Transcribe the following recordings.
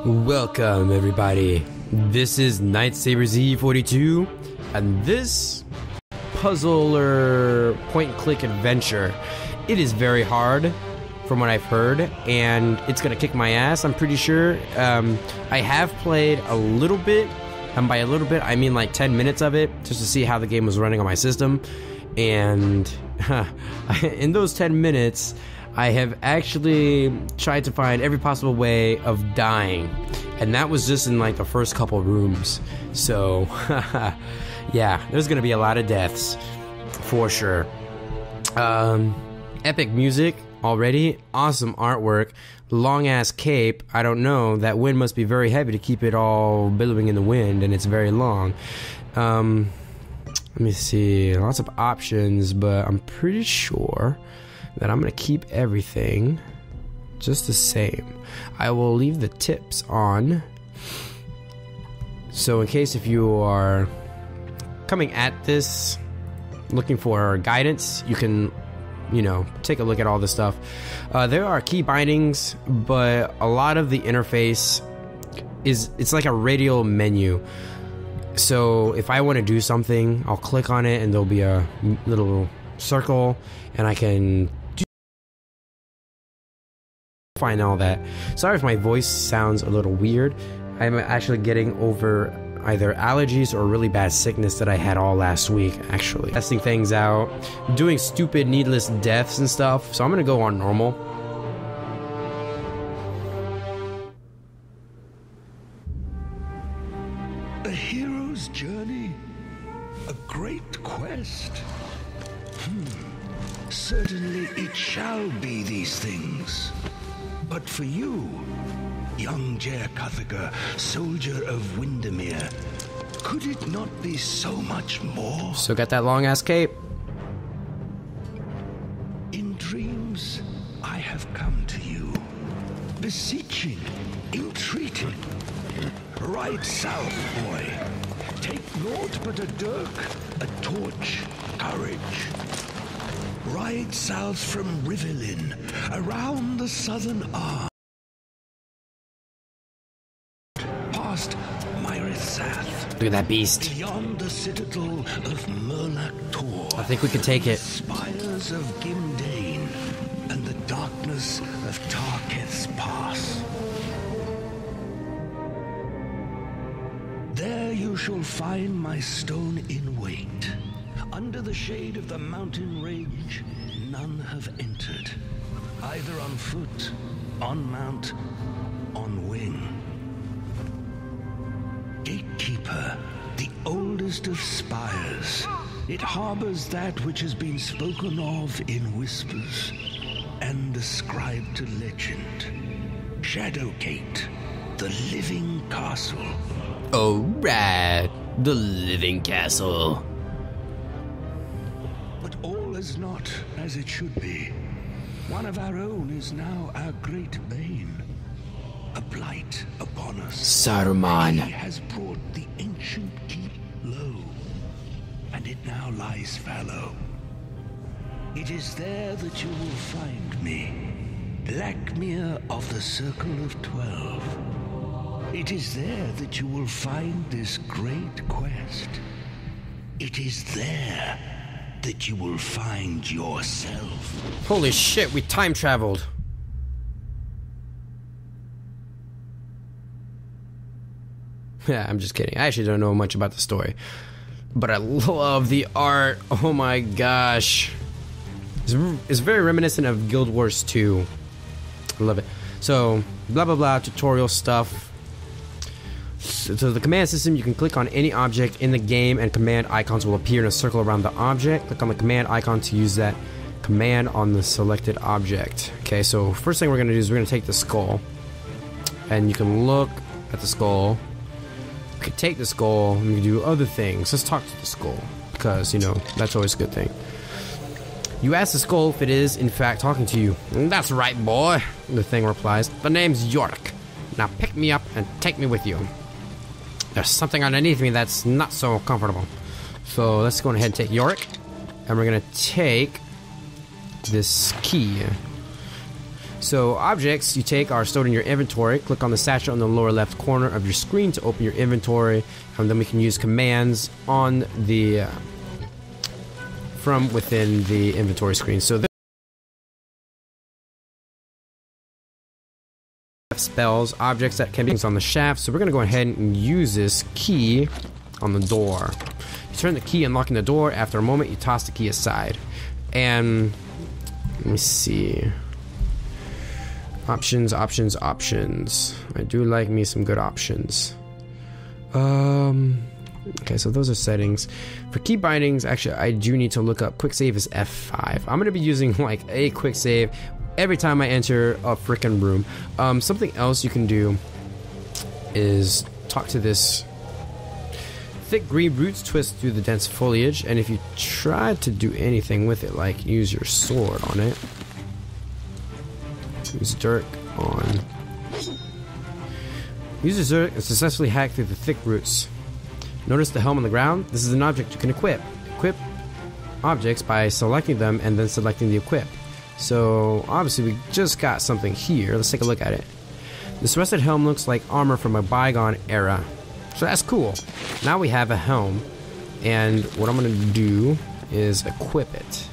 Welcome everybody, this is Night Saber Z42 and this puzzler point and click adventure, it is very hard from what I've heard and it's gonna kick my ass, I'm pretty sure. I have played a little bit, and by a little bit I mean like 10 minutes of it, just to see how the game was running on my system, and in those 10 minutes I have actually tried to find every possible way of dying, and that was just in like the first couple rooms. So yeah, there's gonna be a lot of deaths for sure. Epic music already, awesome artwork, long ass cape. I don't know, that wind must be very heavy to keep it all billowing in the wind, and it's very long. Let me see, lots of options, but I'm pretty sure that I'm gonna keep everything just the same. I will leave the tips on, so in case if you are coming at this looking for guidance, you can, you know, take a look at all this stuff. There are key bindings, but a lot of the interface it's like a radial menu. So if I want to do something, I'll click on it and there'll be a little circle and I can find all that. Sorry if my voice sounds a little weird. I'm actually getting over either allergies or really bad sickness that I had all last week, actually. Testing things out, doing stupid needless deaths and stuff, so I'm gonna go on normal. A hero's journey? A great quest? Certainly it shall be these things. But for you, young Jer Cuthiger, soldier of Windermere, could it not be so much more? Still got that long ass cape. In dreams, I have come to you, beseeching, entreating. Ride south, boy. Take naught but a dirk, a torch, courage. Ride south from Rivellin, around the southern arm, past Myrithath. Look at that beast. Beyond the citadel of Murlach Tor. I think we can take it. Spires of Gimdane and the darkness of Tarketh's Pass. There you shall find my stone in wait. Under the shade of the mountain range, none have entered, either on foot, on mount, on wing. Gatekeeper, the oldest of spires, it harbors that which has been spoken of in whispers and ascribed to legend. Shadowgate, the living castle. Oh, right, the living castle. But all is not as it should be. One of our own is now our great bane, a blight upon us. Saruman. He has brought the ancient keep low, and it now lies fallow. It is there that you will find me, Blackmere of the Circle of 12. It is there that you will find this great quest. It is there that you will find yourself. Holy shit, we time traveled. Yeah, I'm just kidding. I actually don't know much about the story, but I love the art. Oh my gosh. It's very reminiscent of Guild Wars 2. I love it. So, blah blah blah, tutorial stuff. So the command system, you can click on any object in the game and command icons will appear in a circle around the object. Click on the command icon to use that command on the selected object. Okay, so first thing we're going to do is we're going to take the skull. And you can look at the skull. You can take the skull and you can do other things. Let's talk to the skull, because, you know, that's always a good thing. You ask the skull if it is, in fact, talking to you. That's right, boy. The thing replies, the name's Yorick. Now pick me up and take me with you. There's something underneath me that's not so comfortable. So let's go ahead and take Yorick. And we're going to take this key. So objects you take are stored in your inventory. Click on the satchel on the lower left corner of your screen to open your inventory, and then we can use commands on the from within the inventory screen. So spells, objects that can be used on the shaft. So we're going to go ahead and use this key on the door. You turn the key, unlocking the door. After a moment, you toss the key aside. And let me see. Options. I do like me some good options. Okay, so those are settings. For key bindings, actually, I do need to look up quick save is F5. I'm going to be using like a quick save every time I enter a freaking room. Something else you can do is talk to this. Thick green roots twist through the dense foliage, and if you try to do anything with it, like use your sword on it, use Dirk on. Use your Zerk and successfully hack through the thick roots. Notice the helm on the ground? This is an object you can equip. Equip objects by selecting them and then selecting the equip. So obviously we just got something here. Let's take a look at it. This rusted helm looks like armor from a bygone era. So that's cool. Now we have a helm, and what I'm going to do is equip it.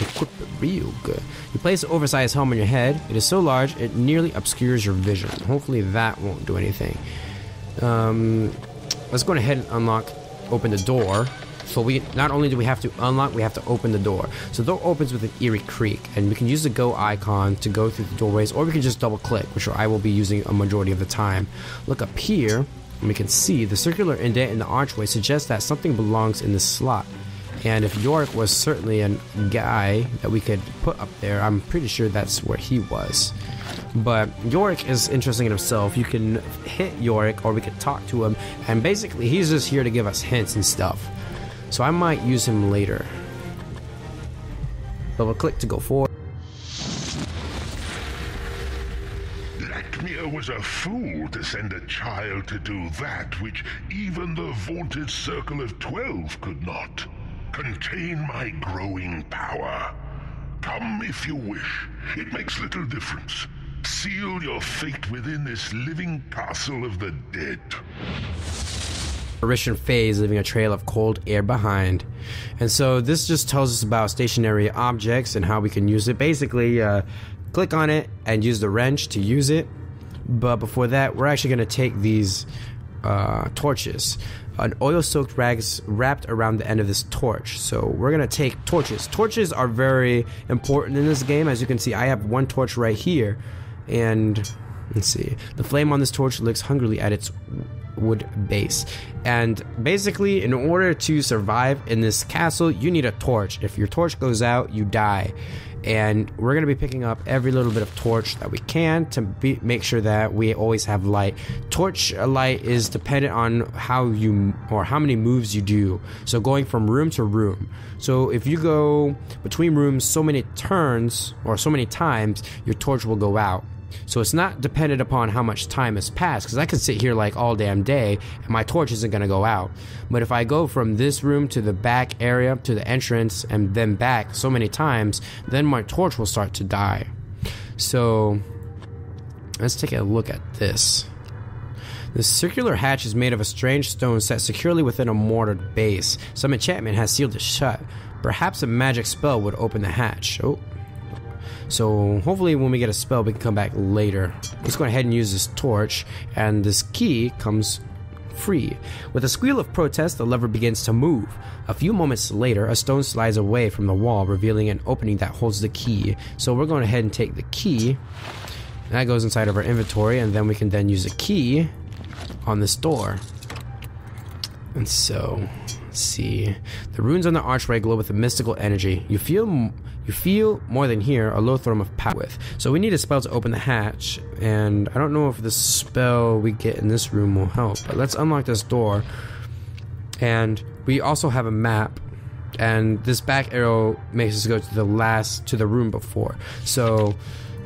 Equip it real good. You place an oversized helm on your head. It is so large it nearly obscures your vision. Hopefully that won't do anything. Let's go ahead and open the door. So we not only do we have to unlock, we have to open the door. So the door opens with an eerie creak, and we can use the go icon to go through the doorways, or we can just double click, which I will be using a majority of the time. Look up here, and we can see the circular indent in the archway suggests that something belongs in this slot. And if Yorick was certainly a guy that we could put up there, I'm pretty sure that's where he was. But Yorick is interesting in himself. You can hit Yorick, or we could talk to him, and basically he's just here to give us hints and stuff. So I might use him later. Double click to go forward. Lakmir was a fool to send a child to do that which even the vaunted Circle of 12 could not. Contain my growing power. Come if you wish. It makes little difference. Seal your fate within this living castle of the dead. Apparition phase, leaving a trail of cold air behind. And so this just tells us about stationary objects and how we can use it. Basically, click on it and use the wrench to use it. But before that, we're actually going to take these torches. An oil-soaked rag's wrapped around the end of this torch. So we're going to take torches. Torches are very important in this game. As you can see, I have one torch right here. And let's see. The flame on this torch licks hungrily at its wood base. And basically, in order to survive in this castle, you need a torch. If your torch goes out, you die. And we're going to be picking up every little bit of torch that we can to make sure that we always have light. Torch light is dependent on how many moves you do. So going from room to room. So if you go between rooms so many turns or so many times, your torch will go out. So it's not dependent upon how much time has passed, because I could sit here like all damn day and my torch isn't going to go out. But if I go from this room to the back area to the entrance and then back so many times, then my torch will start to die. So let's take a look at this. The circular hatch is made of a strange stone set securely within a mortared base. Some enchantment has sealed it shut. Perhaps a magic spell would open the hatch. Oh. So hopefully when we get a spell, we can come back later. Let's go ahead and use this torch, and this key comes free. With a squeal of protest, the lever begins to move. A few moments later, a stone slides away from the wall, revealing an opening that holds the key. So we're going ahead and take the key. That goes inside of our inventory, and then we can then use a key on this door. And so, let's see. The runes on the archway glow with a mystical energy. You feel more than here a low thrum of power with. So we need a spell to open the hatch, and I don't know if the spell we get in this room will help, but let's unlock this door. And we also have a map, and this back arrow makes us go to the room before. So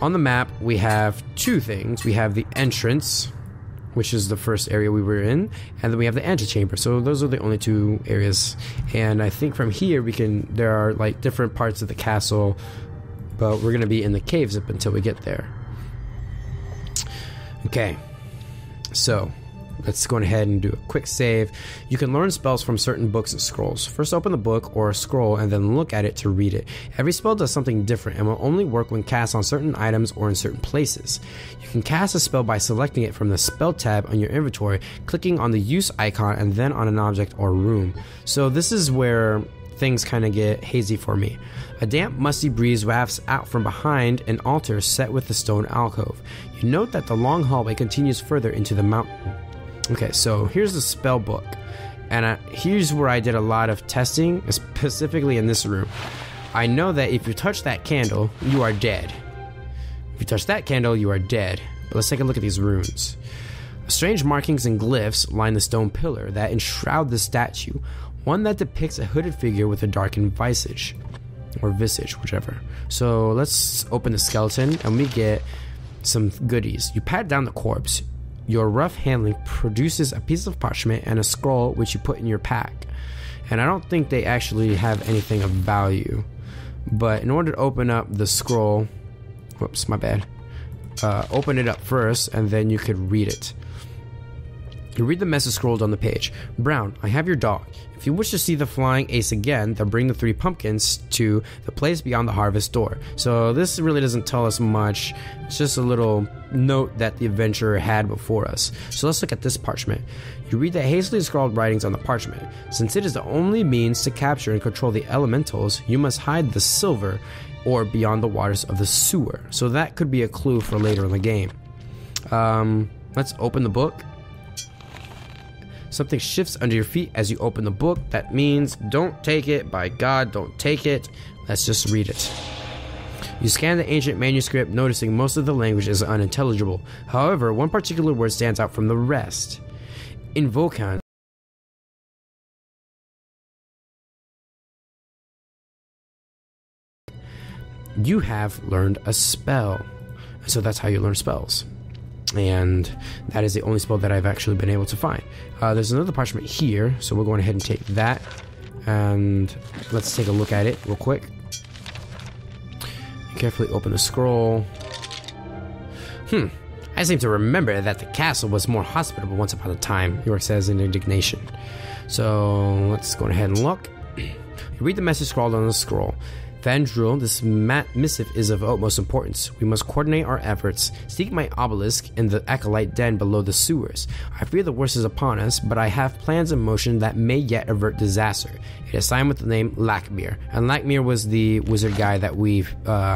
on the map we have two things. We have the entrance, which is the first area we were in, and then we have the antechamber. So those are the only two areas. And I think from here there are like different parts of the castle but we're going to be in the caves up until we get there. Okay, so let's go ahead and do a quick save. You can learn spells from certain books and scrolls. First open the book or a scroll and then look at it to read it. Every spell does something different and will only work when cast on certain items or in certain places. You can cast a spell by selecting it from the spell tab on your inventory, clicking on the use icon and then on an object or room. So this is where things kind of get hazy for me. A damp, musty breeze wafts out from behind an altar set with a stone alcove. You note that the long hallway continues further into the mountain. Okay, so here's the spell book, and here's where I did a lot of testing, specifically in this room. I know that if you touch that candle, you are dead. If you touch that candle, you are dead. But let's take a look at these runes. Strange markings and glyphs line the stone pillar that enshroud the statue, one that depicts a hooded figure with a darkened visage, or visage, whichever. So let's open the skeleton, and we get some goodies. You pat down the corpse. Your rough handling produces a piece of parchment and a scroll which you put in your pack. And I don't think they actually have anything of value. But in order to open up the scroll, whoops, my bad. Open it up first and then you could read it. You read the message scrolled on the page. Brown, I have your dog. If you wish to see the flying ace again, then bring the 3 pumpkins to the place beyond the harvest door. So this really doesn't tell us much. It's just a little note that the adventurer had before us. So let's look at this parchment. You read the hastily scrawled writings on the parchment. Since it is the only means to capture and control the elementals, you must hide the silver or beyond the waters of the sewer. So that could be a clue for later in the game. Let's open the book. Something shifts under your feet as you open the book. That means don't take it. By God, don't take it. Let's just read it. You scan the ancient manuscript, noticing most of the language is unintelligible. However, one particular word stands out from the rest. Invocan. You have learned a spell. So that's how you learn spells. And that is the only spell that I've actually been able to find. There's another parchment here, so we're going ahead and take that. And let's take a look at it real quick. Carefully open the scroll. I seem to remember that the castle was more hospitable once upon a time, York says in indignation. So let's go ahead and look. You read the message scrawled on the scroll. Vandril, this missive is of utmost importance. We must coordinate our efforts. Seek my obelisk in the acolyte den below the sewers. I fear the worst is upon us, but I have plans in motion that may yet avert disaster. It is signed with the name Lakmir, and Lakmir was the wizard guy that we've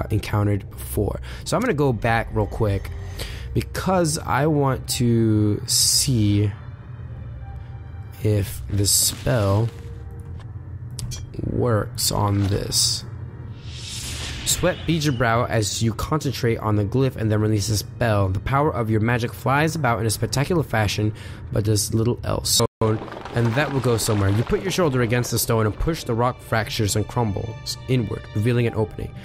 encountered before. So I'm going to go back real quick because I want to see if the spell works on this. Sweat beads your brow as you concentrate on the glyph and then release a spell. The power of your magic flies about in a spectacular fashion, but does little else. And that will go somewhere. You put your shoulder against the stone and push the rock fractures and crumbles inward, revealing an opening.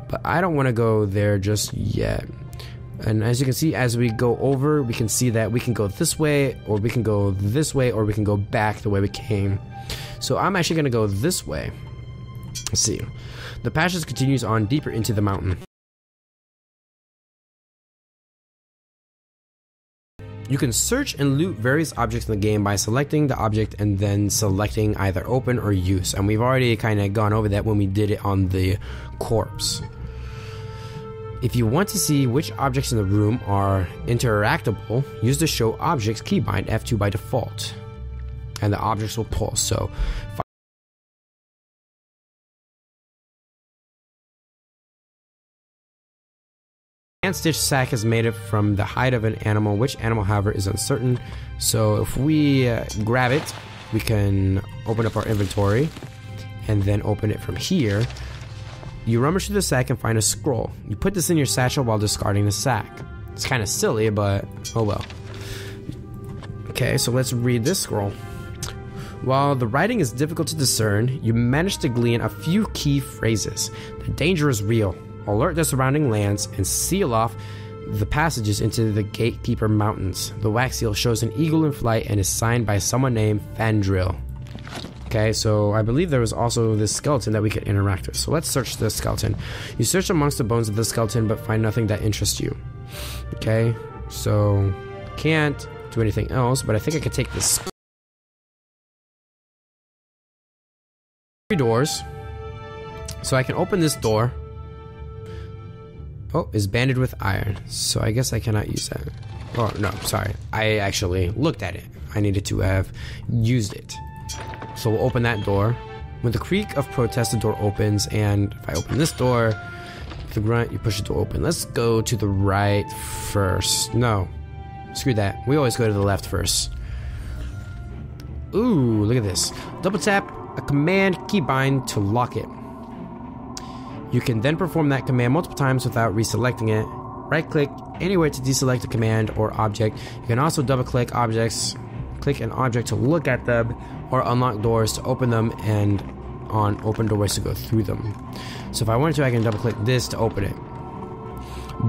But I don't want to go there just yet. And as you can see, as we go over, we can see that we can go this way, or we can go this way, or we can go back the way we came. So I'm actually going to go this way. Let's see. The passage continues on deeper into the mountain. You can search and loot various objects in the game by selecting the object and then selecting either open or use. And we've already kind of gone over that when we did it on the corpse. If you want to see which objects in the room are interactable, use the show objects keybind F2 by default. And the objects will pulse. So Stitch sack is made from the hide of an animal. Which animal, however, is uncertain. So if we grab it, we can open up our inventory and then open it from here. You rummage through the sack and find a scroll. You put this in your satchel while discarding the sack. It's kind of silly, but oh well. Okay, so let's read this scroll. While the writing is difficult to discern, you manage to glean a few key phrases. The danger is real. Alert the surrounding lands and seal off the passages into the Gatekeeper Mountains. The wax seal shows an eagle in flight and is signed by someone named Vandril. Okay, so I believe there was also this skeleton that we could interact with. So let's search the skeleton. You search amongst the bones of the skeleton, but find nothing that interests you. Okay, so can't do anything else, but I think I could take this. 3 doors. So I can open this door. Oh, it's banded with iron. So I guess I cannot use that. Oh, no, sorry. I actually looked at it. I needed to have used it. So we'll open that door. With the creak of protest, the door opens, and if I open this door, the grunt, you push the door open. Let's go to the right first. No, screw that. We always go to the left first. Ooh, look at this. Double tap a command keybind to lock it. You can then perform that command multiple times without reselecting it. Right click anywhere to deselect a command or object. You can also double click objects, click an object to look at them, or unlock doors to open them, and on open doors to go through them. So if I wanted to, I can double click this to open it.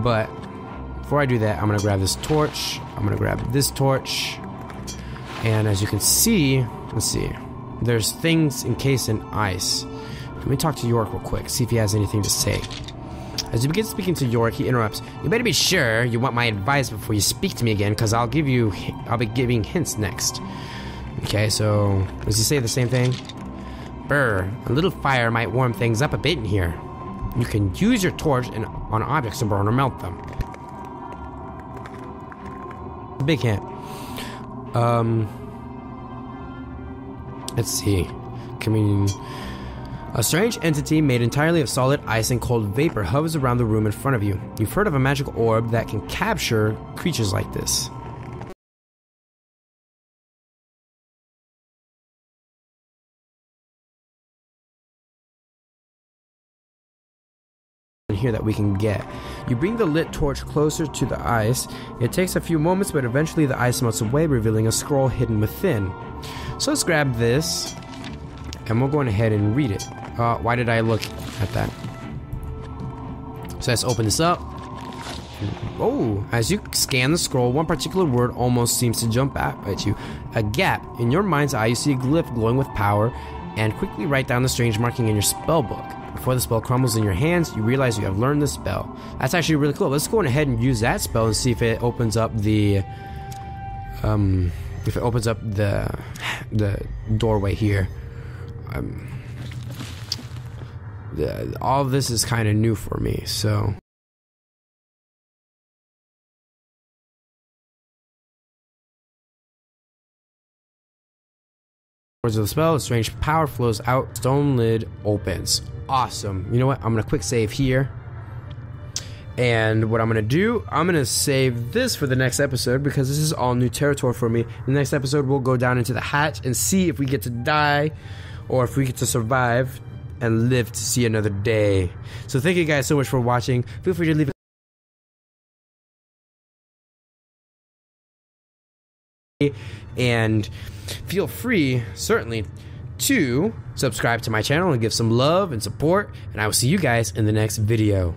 But before I do that, I'm gonna grab this torch, I'm gonna grab this torch, and as you can see, let's see, there's things encased in ice. Let me talk to York real quick, see if he has anything to say. As you begin speaking to York, he interrupts. You better be sure you want my advice before you speak to me again, because I'll be giving hints next. Okay, so does he say the same thing? Brr, a little fire might warm things up a bit in here. You can use your torch on objects to burn or melt them. Big hint. Let's see. A strange entity made entirely of solid ice and cold vapor hovers around the room in front of you. You've heard of a magical orb that can capture creatures like this. Here that we can get. You bring the lit torch closer to the ice. It takes a few moments, but eventually the ice melts away, revealing a scroll hidden within. So let's grab this, and we'll go ahead and read it. Why did I look at that? So let's open this up. Oh, as you scan the scroll, one particular word almost seems to jump out at you. A gap. In your mind's eye, you see a glyph glowing with power, and quickly write down the strange marking in your spell book. Before the spell crumbles in your hands, you realize you have learned the spell. That's actually really cool. Let's go ahead and use that spell and see if it opens up the doorway here. All of this is kind of new for me, so. Words of the spell, a strange power flows out, stone lid opens. Awesome. You know what? I'm gonna quick save here. And what I'm gonna do, I'm gonna save this for the next episode because this is all new territory for me. The next episode, we'll go down into the hatch and see if we get to die or if we get to survive and live to see another day. So thank you guys so much for watching. Feel free to leave a and feel free, certainly, to subscribe to my channel and give some love and support, and I will see you guys in the next video.